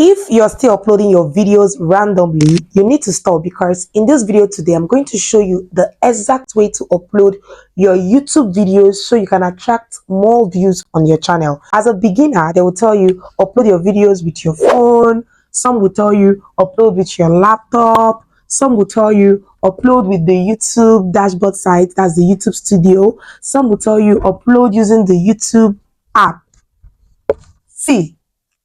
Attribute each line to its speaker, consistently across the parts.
Speaker 1: If you're still uploading your videos randomly, you need to stop, because in this video today I'm going to show you the exact way to upload your YouTube videos so you can attract more views on your channel. As a beginner, they will tell you upload your videos with your phone. Some will tell you upload with your laptop. Some will tell you upload with the YouTube dashboard site, that's the YouTube studio. Some will tell you upload using the YouTube app. See,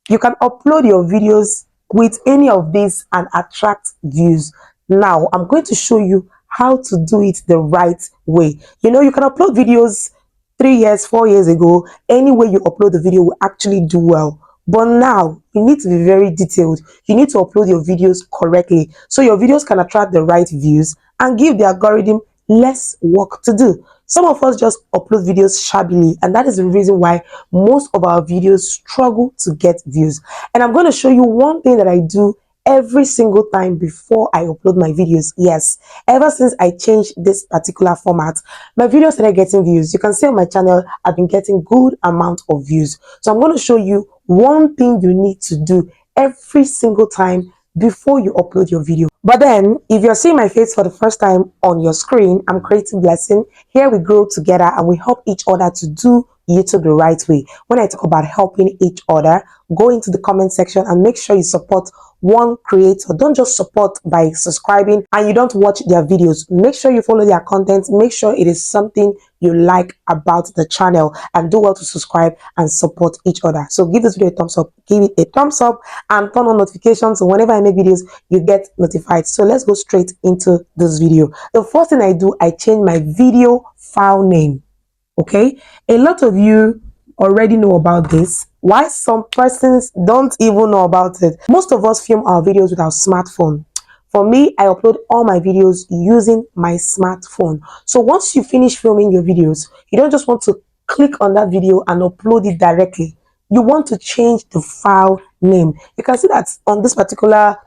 Speaker 1: you can upload your videos with any of these and attract views. Now, I'm going to show you how to do it the right way. You know, you can upload videos 3 years, 4 years ago. Any way you upload the video will actually do well. But now, you need to be very detailed. You need to upload your videos correctly so your videos can attract the right views and give the algorithm less work to do. Some of us just upload videos shabbily, and that is the reason why most of our videos struggle to get views. And I'm going to show you one thing that I do every single time before I upload my videos. Yes, ever since I changed this particular format, my videos started getting views. You can see on my channel I've been getting good amount of views. So I'm going to show you one thing you need to do every single time before you upload your video. But then, if you're seeing my face for the first time on your screen, I'm Creative Blessing. Here we grow together and we help each other to do YouTube the right way. When I talk about helping each other, go into the comment section and make sure you support one creator. Don't just support by subscribing and you don't watch their videos. Make sure you follow their content. Make sure it is something you like about the channel, and do well to subscribe and support each other. So give this video a thumbs up, give it a thumbs up, and turn on notifications so whenever I make videos you get notified. So let's go straight into this video. The first thing I do, I change my video file name. Okay, a lot of you already know about this. Why some persons don't even know about it? Most of us film our videos with our smartphone. For me, I upload all my videos using my smartphone. So once you finish filming your videos, you don't just want to click on that video and upload it directly. You want to change the file name. You can see that on this particular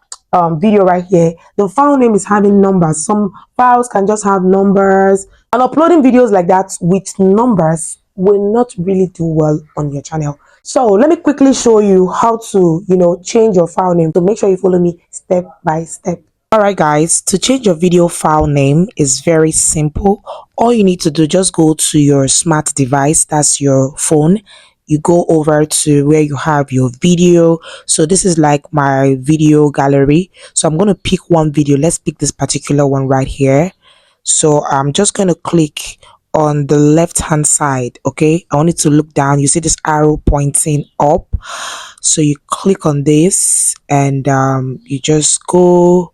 Speaker 1: video right here, the file name is having numbers. Some files can just have numbers, and uploading videos like that with numbers will not really do well on your channel. So let me quickly show you how to, change your file name. So make sure you follow me step by step. Alright guys, to change your video file name is very simple. All you need to do, just go to your smart device, that's your phone. You go over to where you have your video. So this is like my video gallery. So I'm going to pick one video. Let's pick this particular one right here. So I'm just going to click on the left hand side. Okay, I want it to look down. You see this arrow pointing up, so you click on this and you just go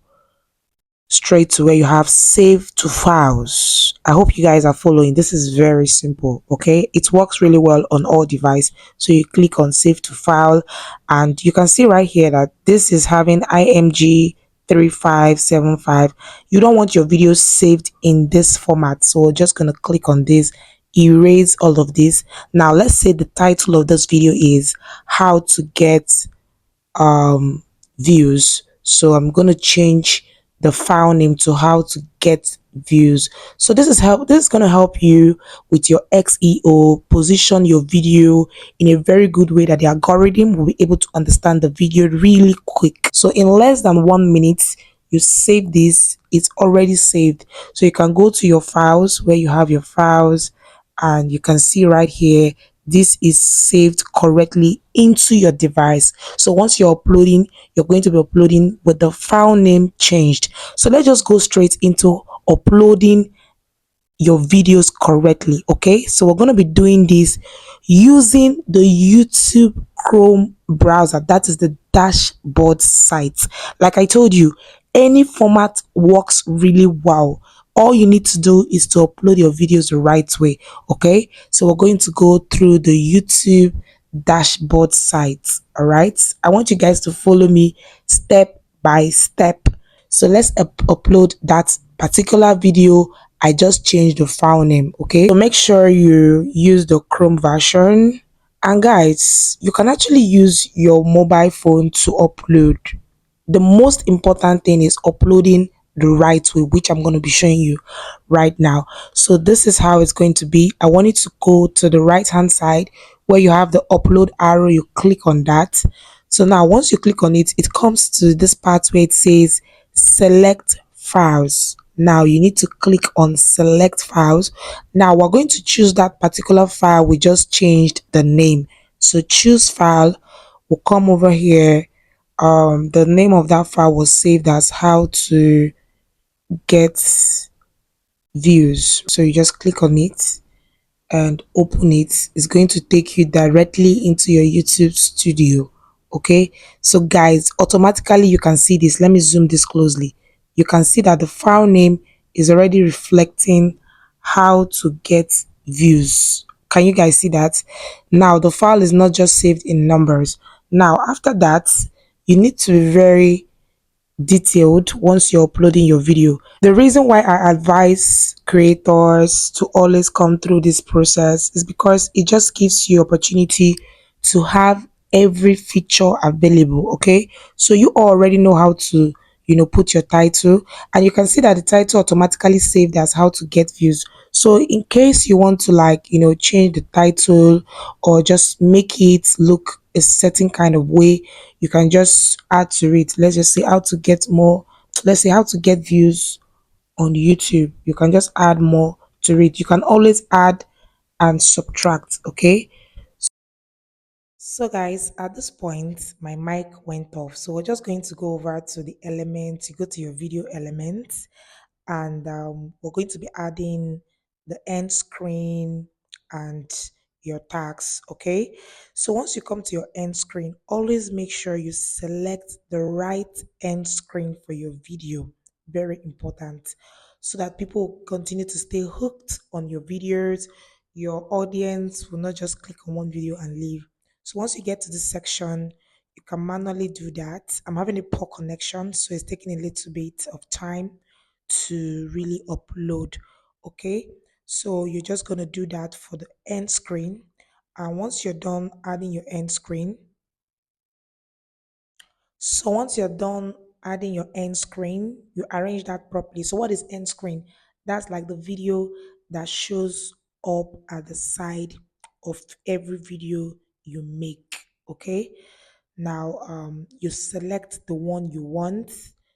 Speaker 1: straight to where you have save to files. I hope you guys are following. This is very simple. Okay, it works really well on all devices. So you click on save to file, and you can see right here that this is having img 3575. You don't want your videos saved in this format, so we're just gonna click on this, erase all of this. Now let's say the title of this video is how to get views. So I'm going to change the file name to how to get views. So this is going to help you with your SEO, position your video in a very good way that the algorithm will be able to understand the video really quick. So in less than 1 minute, you save this. It's already saved. So you can go to your files where you have your files, and you can see right here this is saved correctly into your device. So once you're uploading, you're going to be uploading with the file name changed. So let's just go straight into uploading your videos correctly. Okay, so we're going to be doing this using the YouTube Chrome browser, that is the dashboard site. Like I told you, any format works really well. All you need to do is to upload your videos the right way. Okay, so we're going to go through the YouTube dashboard site. All right, I want you guys to follow me step by step. So let's upload that particular video. I just changed the file name. Okay, so make sure you use the Chrome version, and guys, you can actually use your mobile phone to upload. The most important thing is uploading the right way, which I'm going to be showing you right now. So this is how it's going to be. I want you to go to the right hand side where you have the upload arrow. You click on that. So now once you click on it, it comes to this part where it says select files. Now you need to click on select files. Now we're going to choose that particular file we just changed the name. So choose file, will come over here. The name of that file was saved as how to get views. So you just click on it and open it. It's going to take you directly into your YouTube studio. Okay, so guys, automatically you can see this. Let me zoom this closely. You can see that the file name is already reflecting how to get views. Can you guys see that? Now the file is not just saved in numbers. Now after that, you need to be very detailed once you're uploading your video. The reason why I advise creators to always come through this process is because it just gives you opportunity to have every feature available. Okay, so you already know how to put your title, and you can see that the title automatically saved as how to get views. So in case you want to change the title or just make it look a certain kind of way, you can just add to it. Let's just say how to get more, let's say how to get views on YouTube. You can just add more to it. You can always add and subtract. Okay, so guys, at this point my mic went off, so we're just going to go over to the element. You go to your video element, and we're going to be adding the end screen and your tags. Okay, so once you come to your end screen, always make sure you select the right end screen for your video. Very important, so that people continue to stay hooked on your videos. Your audience will not just click on one video and leave. So once you get to this section, you can manually do that. I'm having a poor connection, so it's taking a little bit of time to really upload. Okay, so you're just going to do that for the end screen, and once you're done adding your end screen, so once you're done adding your end screen, you arrange that properly. So what is end screen? That's like the video that shows up at the side of every video you make. Okay, now you select the one you want,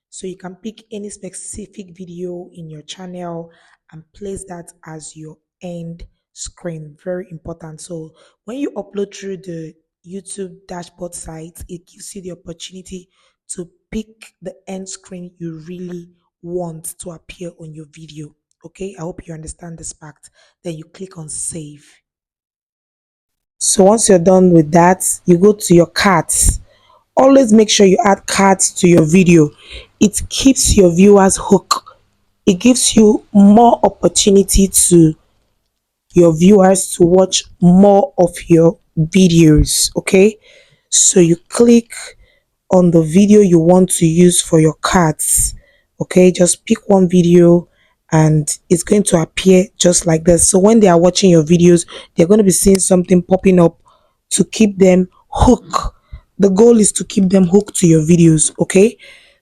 Speaker 1: so you can pick any specific video in your channel and place that as your end screen. Very important. So when you upload through the YouTube dashboard site, it gives you the opportunity to pick the end screen you really want to appear on your video. Okay, I hope you understand this fact. Then you click on save. So once you're done with that, you go to your cards. Always make sure you add cards to your video. It keeps your viewers hooked. It gives you more opportunity to your viewers to watch more of your videos. Okay, so you click on the video you want to use for your cards. Okay, just pick one video and it's going to appear just like this. So when they are watching your videos, they're going to be seeing something popping up to keep them hooked. The goal is to keep them hooked to your videos. Okay,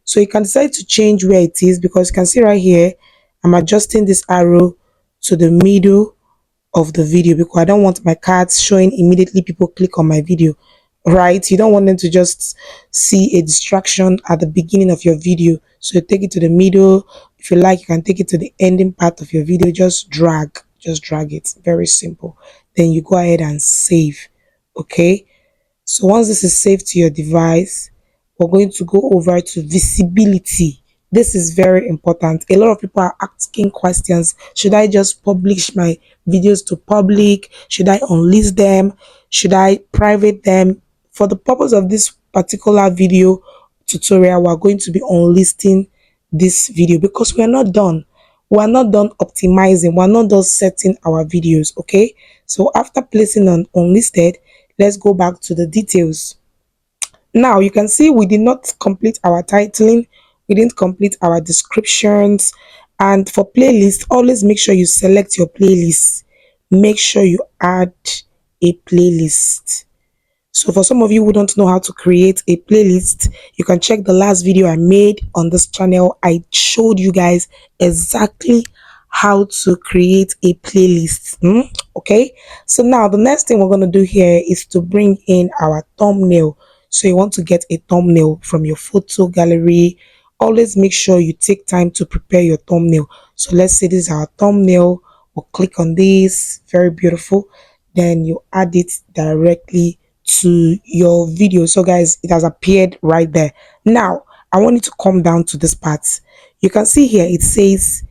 Speaker 1: so you can decide to change where it is, because you can see right here I'm adjusting this arrow to the middle of the video, because I don't want my cards showing immediately people click on my video, right? You don't want them to just see a distraction at the beginning of your video. So you take it to the middle. If you like, you can take it to the ending part of your video. Just drag it. Very simple. Then you go ahead and save. Okay, so once this is saved to your device, we're going to go over to visibility. This is very important. A lot of people are asking questions. Should I just publish my videos to public? Should I unlist them? Should I private them? For the purpose of this particular video tutorial, we're going to be unlisting this video, because we are not done. We are not done optimizing. We are not done setting our videos. Okay, so after placing on unlisted, let's go back to the details. Now you can see we did not complete our titling, we didn't complete our descriptions. And for playlist, always make sure you select your playlist. Make sure you add a playlist. So for some of you who don't know how to create a playlist, you can check the last video I made on this channel. I showed you guys exactly how to create a playlist. Okay, so now the next thing we're going to do here is to bring in our thumbnail. So you want to get a thumbnail from your photo gallery. Always make sure you take time to prepare your thumbnail. So let's say this is our thumbnail. We'll click on this, very beautiful. Then you add it directly to your video. So guys, it has appeared right there. Now I want you to come down to this part. You can see here it says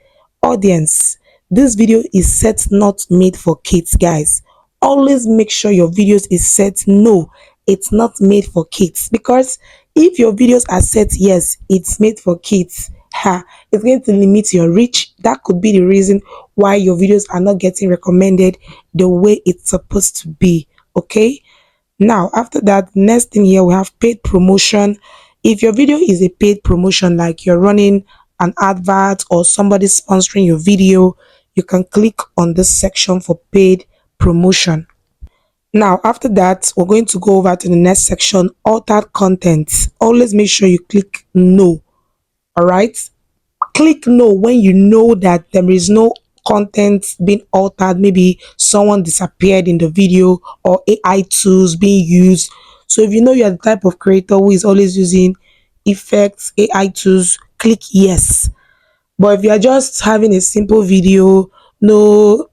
Speaker 1: audience. This video is set not made for kids, guys. Always make sure your videos is set no, it's not made for kids, because if your videos are set yes, it's made for kids, it's going to limit your reach. That could be the reason why your videos are not getting recommended the way it's supposed to be. Okay, now after that, next thing here we have paid promotion. If your video is a paid promotion, like you're running an advert or somebody sponsoring your video, you can click on this section for paid promotion. Now after that, we're going to go over to the next section, altered content. Always make sure you click no. All right, click no when you know that there is no content being altered. Maybe someone disappeared in the video or AI tools being used. So if you know you're the type of creator who is always using effects, AI tools, click yes. But if you're just having a simple video, no,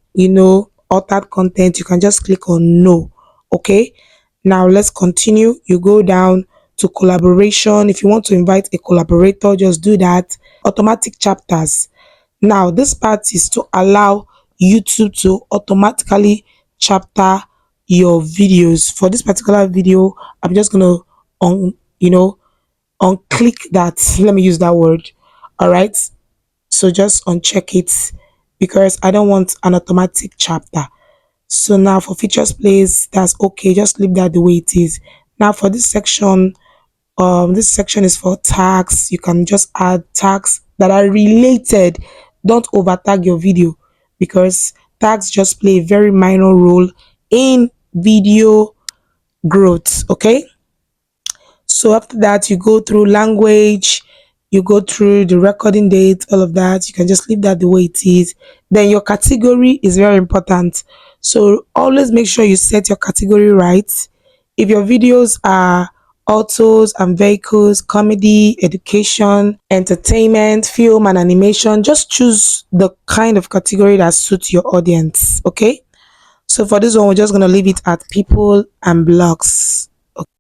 Speaker 1: altered content, you can just click on no. Okay. Now let's continue. You go down to collaboration. If you want to invite a collaborator, just do that. Automatic chapters. Now this part is to allow YouTube to automatically chapter your videos. For this particular video, I'm just gonna on unclick that. Let me use that word. All right, so just uncheck it because I don't want an automatic chapter. So now for features plays, that's okay, just leave that the way it is. Now for this section is for tags. You can just add tags that are related. Don't over tag your video, because tags just play a very minor role in video growth. Okay, so after that, you go through language, you go through the recording date, all of that. You can just leave that the way it is. Then your category is very important. So always make sure you set your category right. If your videos are autos and vehicles, comedy, education, entertainment, film and animation, just choose the kind of category that suits your audience. Okay, so for this one, we're just going to leave it at people and blogs.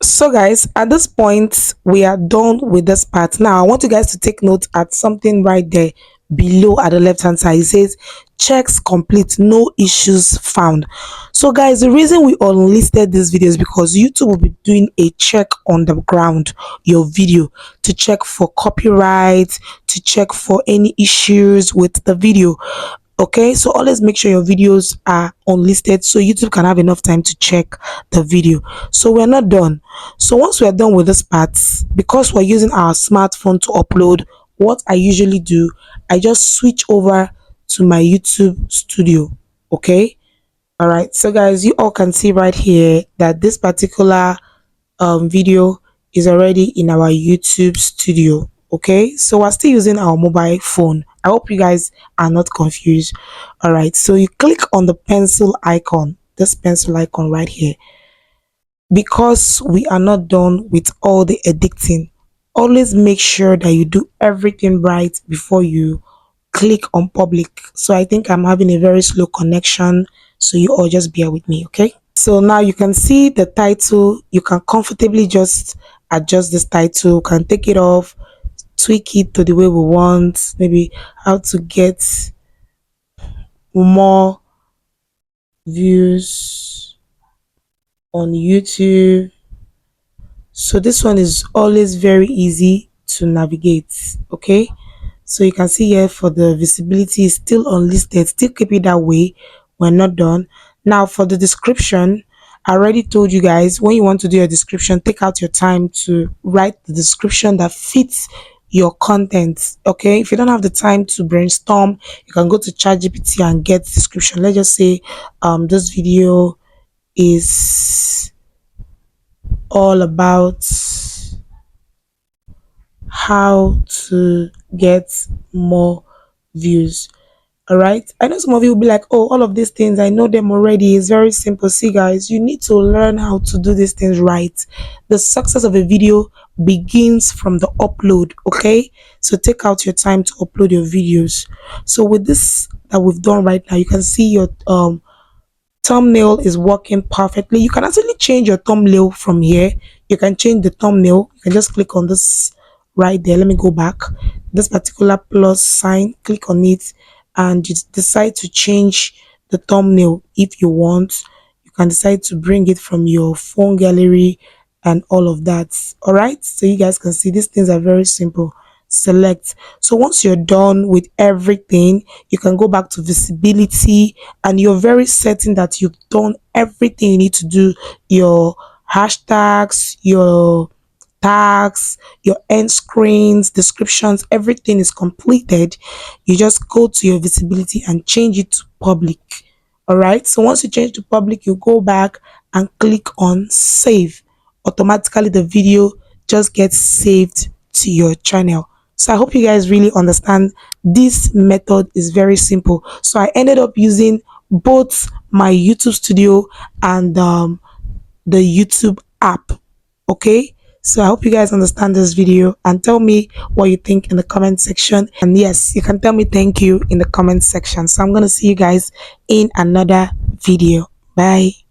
Speaker 1: So guys, at this point we are done with this part. Now I want you guys to take note at something right there below at the left hand side. It says checks complete, no issues found. So guys, the reason we unlisted this video is because YouTube will be doing a check on the ground your video, to check for copyright, to check for any issues with the video. Okay, so always make sure your videos are unlisted so YouTube can have enough time to check the video. So we're not done. So once we're done with this part, because we're using our smartphone to upload, what I usually do, I just switch over to my YouTube studio. Okay, all right, so guys, you all can see right here that this particular video is already in our YouTube studio. Okay, so we're still using our mobile phone. I hope you guys are not confused. All right, so you click on the pencil icon, this pencil icon right here. Because we are not done with all the editing, always make sure that you do everything right before you click on public. So I think I'm having a very slow connection, so you all just bear with me. Okay, so now you can see the title. You can comfortably just adjust this title, can take it off, tweak it to the way we want, maybe how to get more views on YouTube. So this one is always very easy to navigate. Okay, so you can see here for the visibility is still unlisted, still keep it that way. We're not done. Now for the description, I already told you guys, when you want to do your description, take out your time to write the description that fits your content. Okay, if you don't have the time to brainstorm, you can go to ChatGPT and get description. Let's just say this video is all about how to get more views. All right, I know some of you will be like, oh, all of these things I know them already. It's very simple. See guys, you need to learn how to do these things right. The success of a video begins from the upload. Okay, so take out your time to upload your videos. So with this that we've done right now, you can see your thumbnail is working perfectly. You can actually change your thumbnail from here. You can change the thumbnail. You can just click on this right there. Let me go back. This particular plus sign, click on it, and you decide to change the thumbnail if you want. You can decide to bring it from your phone gallery and all of that. All right, so you guys can see these things are very simple. Select. So once you're done with everything, you can go back to visibility, and you're very certain that you've done everything you need to do. Your hashtags, your tags, your end screens, descriptions, everything is completed. You just go to your visibility and change it to public. All right, so once you change to public, you go back and click on save. Automatically the video just gets saved to your channel. So I hope you guys really understand. This method is very simple. So I ended up using both my YouTube studio and the YouTube app. Okay, so I hope you guys understand this video, and tell me what you think in the comment section. And yes, you can tell me thank you in the comment section. So I'm gonna see you guys in another video. Bye.